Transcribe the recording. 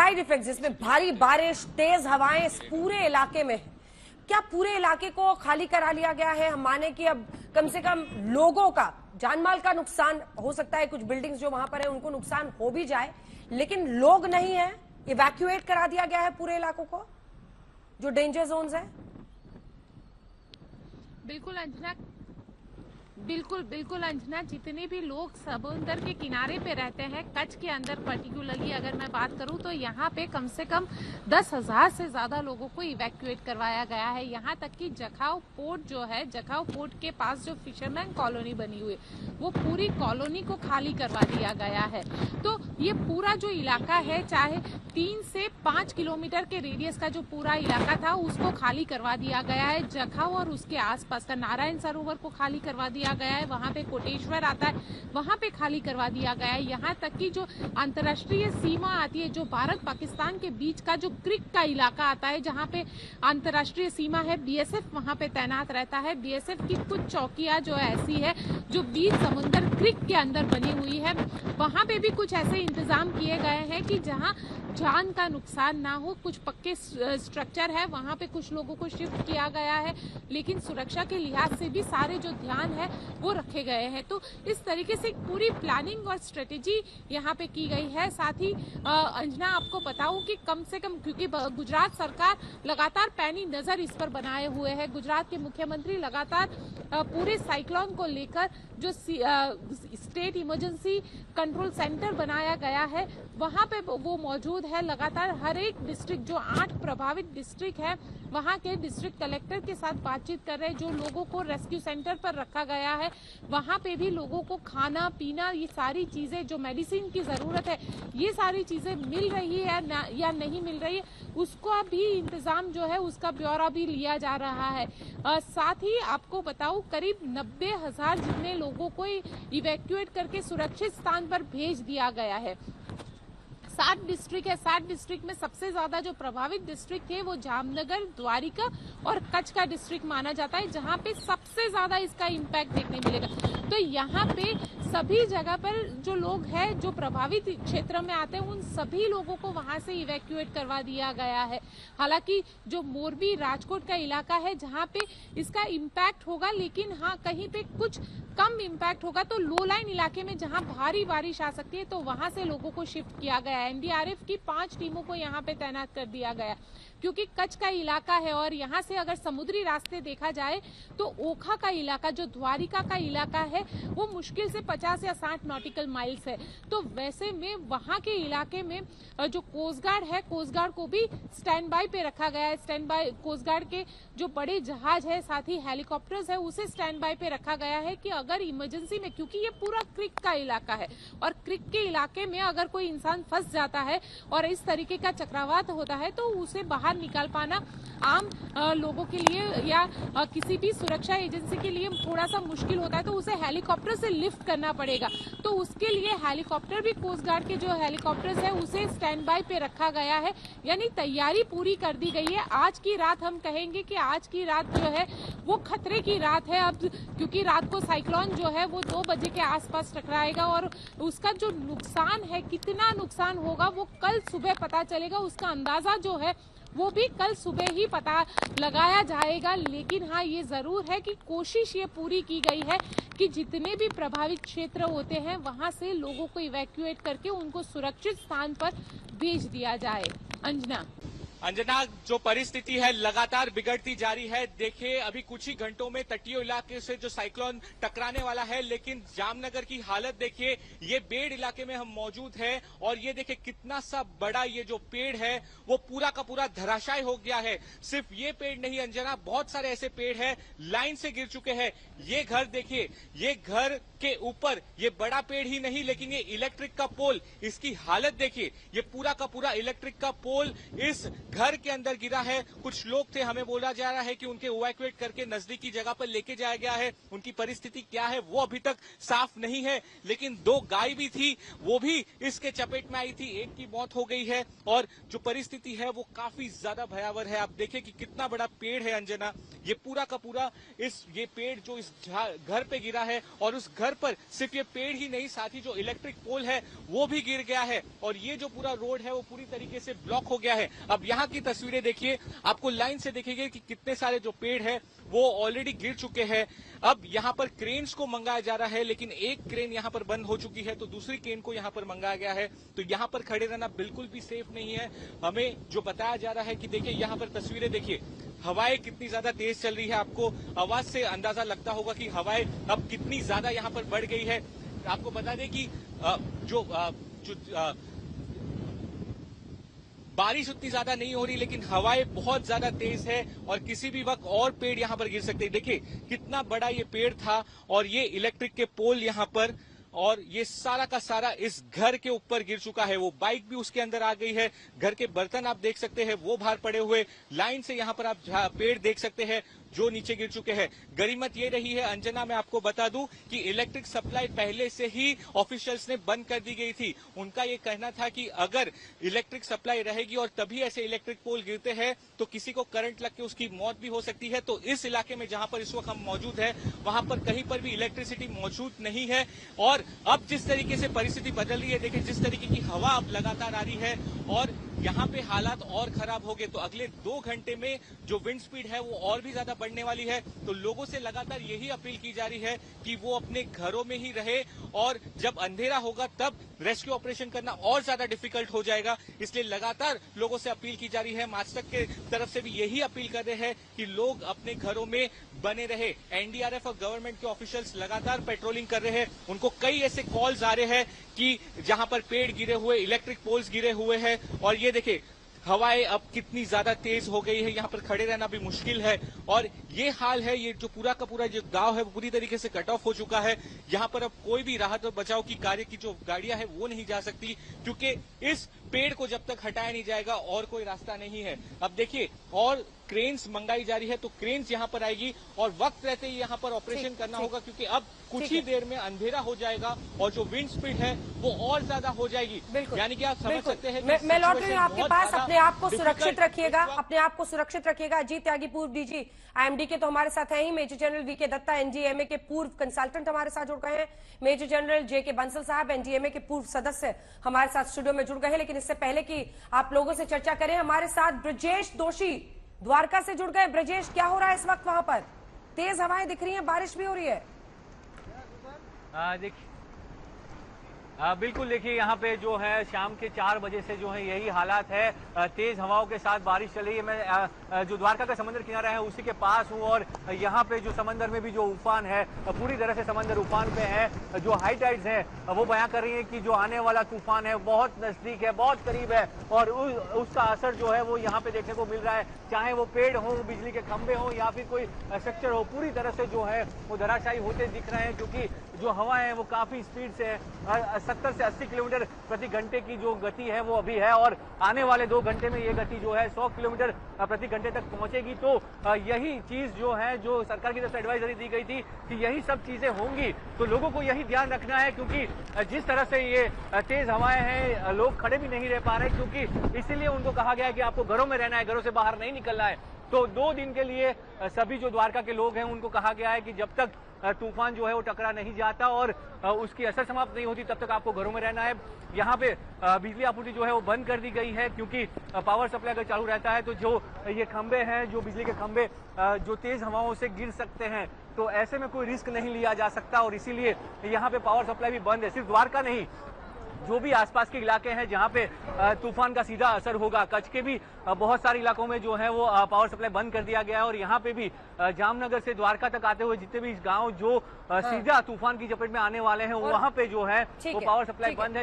Side effects जिसमें भारी बारिश, तेज हवाएं इस पूरे इलाके में, क्या पूरे इलाके को खाली करा लिया गया है? हम माने कि अब कम से कम लोगों का जानमाल का नुकसान हो सकता है, कुछ बिल्डिंग्स जो वहां पर है उनको नुकसान हो भी जाए, लेकिन लोग नहीं है, इवैक्यूएट करा दिया गया है पूरे इलाकों को जो डेंजर जोन्स है। बिल्कुल अंजना, बिल्कुल अंजना, जितने भी लोग समुद्र के किनारे पे रहते हैं, कच्छ के अंदर पर्टिकुलरली अगर मैं बात करूं तो यहाँ पे कम से कम 10,000 से ज्यादा लोगों को इवैक्यूएट करवाया गया है। यहाँ तक कि जखाऊ पोर्ट जो है, जखाऊ पोर्ट के पास जो फिशरमैन कॉलोनी बनी हुई है वो पूरी कॉलोनी को खाली करवा दिया गया है। तो ये पूरा जो इलाका है, चाहे 3 से 5 किलोमीटर के रेडियस का जो पूरा इलाका था उसको खाली करवा दिया गया है। जखाऊ और उसके आसपास का नारायण सरोवर को खाली करवा दिया गया है, वहां पे कोटेश्वर आता है वहां पे खाली करवा दिया गया है। यहाँ तक कि जो अंतर्राष्ट्रीय सीमा आती है, जो भारत पाकिस्तान के बीच का जो क्रिक का इलाका आता है, जहाँ पे अंतर्राष्ट्रीय सीमा है, बीएसएफ वहां पे तैनात रहता है। बीएसएफ की कुछ चौकियां जो ऐसी है जो बीच समुद्र क्रिक के अंदर बनी हुई है, वहां पे भी कुछ ऐसे इंतजाम किए गए हैं कि जहां जान का नुकसान ना हो। कुछ पक्के स्ट्रक्चर है, वहां पे कुछ लोगों को शिफ्ट किया गया है, लेकिन सुरक्षा के लिहाज से भी सारे जो ध्यान है वो रखे गए हैं। तो इस तरीके से पूरी प्लानिंग और स्ट्रेटेजी यहाँ पे की गई है। साथ ही अंजना आपको बताऊं कि कम से कम, क्योंकि गुजरात सरकार लगातार पैनी नजर इस पर बनाए हुए है, गुजरात के मुख्यमंत्री लगातार पूरे साइक्लोन को लेकर जो स्टेट इमरजेंसी कंट्रोल सेंटर बनाया गया है वहां पे वो मौजूद है। लगातार हर एक डिस्ट्रिक्ट, जो 8 प्रभावित डिस्ट्रिक्ट है, वहां के डिस्ट्रिक्ट कलेक्टर के साथ बातचीत कर रहे हैं। जो लोगों को रेस्क्यू सेंटर पर रखा गया है वहां पे भी लोगों को खाना पीना, ये सारी चीजें, जो मेडिसिन की जरूरत है, ये सारी चीजें मिल रही है या नहीं मिल रही है, उसका भी इंतजाम जो है उसका ब्यौरा भी लिया जा रहा है। साथ ही आपको बताऊं, करीब 90,000 जितने लोगों को इवैक्यूएट करके सुरक्षित स्थान पर भेज दिया गया है। 7 डिस्ट्रिक्ट है, 7 डिस्ट्रिक्ट में सबसे ज्यादा जो प्रभावित डिस्ट्रिक्ट है वो जामनगर, द्वारिका और कच्छ का डिस्ट्रिक्ट माना जाता है, जहां पे सबसे ज्यादा इसका इम्पैक्ट देखने मिलेगा। तो यहाँ पे सभी जगह पर जो लोग हैं, जो प्रभावित क्षेत्र में आते हैं, उन सभी लोगों को वहां से इवैक्यूएट करवा दिया गया है। हालांकि जो मोरबी, राजकोट का इलाका है जहाँ पे इसका इम्पैक्ट होगा, लेकिन हाँ कहीं पे कुछ कम इम्पैक्ट होगा। तो लो लाइन इलाके में जहां भारी बारिश आ सकती है तो वहां से लोगों को शिफ्ट किया गया है। एनडीआरएफ की 5 टीमों को यहाँ पे तैनात कर दिया गया, क्योंकि कच्छ का इलाका है और यहाँ से अगर समुद्री रास्ते देखा जाए तो ओखा का इलाका, जो द्वारिका का इलाका है, वो मुश्किल से 50 या 60 नॉटिकल माइल्स है। तो वैसे में वहां के इलाके में जो कोस्ट गार्ड है, कोस्ट गार्ड को भी स्टैंड बाय पे रखा गया है। स्टैंड बाय, कोस्ट गार्ड के जो बड़े जहाज है, साथ ही हेलीकॉप्टर्स है, उसे स्टैंड बाय पे रखा गया है कि अगर इमरजेंसी में, क्योंकि ये पूरा क्रिक का इलाका है और क्रिक के इलाके में अगर कोई इंसान फंस जाता है और इस तरीके का चक्रवात होता है तो उसे बाहर निकाल पाना आम लोगों के लिए या किसी भी सुरक्षा एजेंसी के लिए थोड़ा सा मुश्किल होता है, तो उसे हेलीकॉप्टर से लिफ्ट करना पड़ेगा। तो उसके लिए हेलीकॉप्टर भी, कोस्ट गार्ड के जो हेलीकॉप्टर्स है उसे स्टैंड बाय पे रखा गया है, यानी तैयारी पूरी कर दी गई है। आज की रात हम कहेंगे कि आज की रात जो है वो खतरे की रात है अब, क्योंकि रात को साइक्लोन जो है वो 2 बजे के आसपास टकराएगा और उसका जो नुकसान है, कितना नुकसान होगा वो कल सुबह पता चलेगा। उसका अंदाजा जो है वो भी कल सुबह ही पता लगाया जाएगा। लेकिन हाँ, ये जरूर है कि कोशिश ये पूरी की गई है कि जितने भी प्रभावित क्षेत्र होते हैं वहां से लोगों को इवैक्यूएट करके उनको सुरक्षित स्थान पर भेज दिया जाए। अंजना, जो परिस्थिति है लगातार बिगड़ती जारी है। देखिए, अभी कुछ ही घंटों में तटीय इलाके से जो साइक्लोन टकराने वाला है, लेकिन जामनगर की हालत देखिए। ये बेड़ इलाके में हम मौजूद हैं और ये देखिए कितना सा बड़ा ये जो पेड़ है वो पूरा का पूरा धराशायी हो गया है। सिर्फ ये पेड़ नहीं अंजना, बहुत सारे ऐसे पेड़ हैं लाइन से गिर चुके हैं। ये घर देखिए, ये घर के ऊपर ये बड़ा पेड़ ही नहीं, लेकिन ये इलेक्ट्रिक का पोल, इसकी हालत देखिए। ये पूरा का पूरा इलेक्ट्रिक का पोल इस घर के अंदर गिरा है। कुछ लोग थे, हमें बोला जा रहा है कि उनके इवैक्यूएट करके नजदीकी जगह पर लेके जाया गया है। उनकी परिस्थिति क्या है वो अभी तक साफ नहीं है, लेकिन 2 गाय भी थी, वो भी इसके चपेट में आई थी। एक की मौत हो गई है और जो परिस्थिति है वो काफी ज्यादा भयावह है। आप देखिए कि कितना बड़ा पेड़ है अंजना, ये पूरा का पूरा ये पेड़ जो इस घर पे गिरा है, और उस घर पर सिर्फ ये पेड़ ही नहीं, साथ ही जो इलेक्ट्रिक पोल है वो भी गिर गया है, और ये जो पूरा रोड है वो पूरी तरीके से ब्लॉक हो गया है। अब यहाँ की तस्वीरें देखिए, आपको लाइन से दिखेगी कि कितने सारे जो पेड़ है वो ऑलरेडी गिर चुके हैं। अब यहाँ पर क्रेन्स को मंगाया जा रहा है, लेकिन एक क्रेन यहाँ पर बंद हो चुकी है तो दूसरी क्रेन को यहाँ पर मंगाया गया है। तो यहाँ पर खड़े रहना बिल्कुल भी सेफ नहीं है। हमें जो बताया जा रहा है कि देखिए यहाँ पर तस्वीरें देखिए, हवाएं कितनी ज्यादा तेज चल रही है। आपको आवाज से अंदाजा लगता होगा कि हवाएं अब कितनी ज्यादा यहाँ पर बढ़ गई है। आपको बता दें कि बारिश उतनी ज्यादा नहीं हो रही, लेकिन हवाएं बहुत ज्यादा तेज है और किसी भी वक्त और पेड़ यहाँ पर गिर सकते हैं। देखिए कितना बड़ा ये पेड़ था और ये इलेक्ट्रिक के पोल यहाँ पर, और ये सारा का सारा इस घर के ऊपर गिर चुका है। वो बाइक भी उसके अंदर आ गई है। घर के बर्तन आप देख सकते हैं वो बाहर पड़े हुए, लाइन से यहाँ पर आप पेड़ देख सकते हैं जो नीचे गिर चुके हैं। गरीमत ये रही है अंजना, मैं आपको बता दूं कि इलेक्ट्रिक सप्लाई पहले से ही ऑफिशियल्स ने बंद कर दी गई थी। उनका ये कहना था कि अगर इलेक्ट्रिक सप्लाई रहेगी और तभी ऐसे इलेक्ट्रिक पोल गिरते हैं तो किसी को करंट लग के उसकी मौत भी हो सकती है। तो इस इलाके में जहां पर इस वक्त हम मौजूद है वहां पर कहीं पर भी इलेक्ट्रिसिटी मौजूद नहीं है। और अब जिस तरीके से परिस्थिति बदल रही है, देखिए जिस तरीके की हवा अब लगातार आ रही है और यहाँ पे हालात और खराब हो गए, तो अगले 2 घंटे में जो विंड स्पीड है वो और भी ज्यादा बढ़ने वाली है। तो लोगों से लगातार यही अपील की जा रही है कि वो अपने घरों में ही रहे, और जब अंधेरा होगा तब रेस्क्यू ऑपरेशन करना और ज्यादा डिफिकल्ट हो जाएगा। इसलिए लगातार लोगों से अपील की जा रही है। मास्टक के तरफ से भी यही अपील कर रहे हैं कि लोग अपने घरों में बने रहे। एनडीआरएफ और गवर्नमेंट के ऑफिशियल्स लगातार पेट्रोलिंग कर रहे हैं। उनको कई ऐसे कॉल्स आ रहे हैं कि जहां पर पेड़ गिरे हुए, इलेक्ट्रिक पोल्स गिरे हुए हैं, और ये देखिए हवाएं अब कितनी ज्यादा तेज हो गई है, यहाँ पर खड़े रहना भी मुश्किल है। और ये हाल है, ये जो पूरा का पूरा जो गांव है वो पूरी तरीके से कट ऑफ हो चुका है। यहाँ पर अब कोई भी राहत और बचाव की कार्य की जो गाड़ियां हैं वो नहीं जा सकती, क्योंकि इस पेड़ को जब तक हटाया नहीं जाएगा और कोई रास्ता नहीं है। अब देखिए और क्रेन्स मंगाई जा रही है, तो क्रेन्स यहाँ पर आएगी और वक्त रहते ही यहाँ पर ऑपरेशन करना होगा, क्योंकि अब कुछ ही देर में अंधेरा हो जाएगा और जो विंड स्पीड है वो और ज्यादा हो जाएगी। यानी कि आप समझ सकते हैं। मैं लौट रही हूँ आपके पास। अपने आप को सुरक्षित रखिएगा, अपने आप को सुरक्षित रखिएगा। अजीत त्यागी, पूर्व डीजी आईएमडी के तो हमारे साथ है ही। Major general V K Dutta NDMA के पूर्व कंसल्टेंट हमारे साथ जुड़ गए हैं। मेजर जनरल जेके बंसल साहब एनडीएमए के पूर्व सदस्य हमारे साथ स्टूडियो में जुड़ गए हैं। लेकिन इससे पहले कि आप लोगों से चर्चा करें, हमारे साथ ब्रजेश दोषी द्वारका से जुड़ गए। ब्रजेश, क्या हो रहा है इस वक्त वहां पर? तेज हवाएं दिख रही हैं, बारिश भी हो रही है। देखिए बिल्कुल, देखिए यहाँ पे जो है शाम के 4 बजे से जो है यही हालात है। तेज हवाओं के साथ बारिश चल रही है। मैं जो द्वारका का समंदर किनारा है उसी के पास हूँ, और यहाँ पे जो समंदर में भी जो उफान है, पूरी तरह से समंदर उफान पे है। जो हाई टाइड्स हैं वो बयां कर रही है कि जो आने वाला तूफान है बहुत नजदीक है, बहुत करीब है, और उसका असर जो है वो यहाँ पे देखने को मिल रहा है। चाहे वो पेड़ हो, बिजली के खंभे हो, या फिर कोई स्ट्रक्चर हो, पूरी तरह से जो है वो धराशायी होते दिख रहे हैं, क्योंकि जो हवा है वो काफी स्पीड से 70 से 80 किलोमीटर प्रति घंटे की जो गति है वो अभी है, और आने वाले 2 घंटे में ये गति जो है 100 किलोमीटर प्रति घंटे तक पहुंचेगी। तो यही चीज जो है, जो सरकार की तरफ से एडवाइजरी दी गई थी कि यही सब चीजें होंगी, तो लोगों को यही ध्यान रखना है, क्योंकि जिस तरह से ये तेज हवाएं हैं, लोग खड़े भी नहीं रह पा रहे, क्योंकि इसीलिए उनको कहा गया है कि आपको घरों में रहना है, घरों से बाहर नहीं निकलना है। तो 2 दिन के लिए सभी जो द्वारका के लोग हैं उनको कहा गया है कि जब तक तूफान जो है वो टकरा नहीं जाता और उसकी असर समाप्त नहीं होती तब तक आपको घरों में रहना है। यहाँ पे बिजली आपूर्ति जो है वो बंद कर दी गई है, क्योंकि पावर सप्लाई अगर चालू रहता है तो जो ये खंबे हैं, जो बिजली के खंबे जो तेज हवाओं से गिर सकते हैं, तो ऐसे में कोई रिस्क नहीं लिया जा सकता, और इसीलिए यहाँ पे पावर सप्लाई भी बंद है। सिर्फ द्वारका नहीं, जो भी आसपास के इलाके हैं जहां पे तूफान का सीधा असर होगा, कच्छ के भी बहुत सारे इलाकों में जो है वो पावर सप्लाई बंद कर दिया गया है, और यहाँ पे भी जामनगर से द्वारका तक आते हुए जितने भी गांव जो सीधा तूफान की चपेट में आने वाले हैं वहां पे जो है वो पावर सप्लाई बंद है।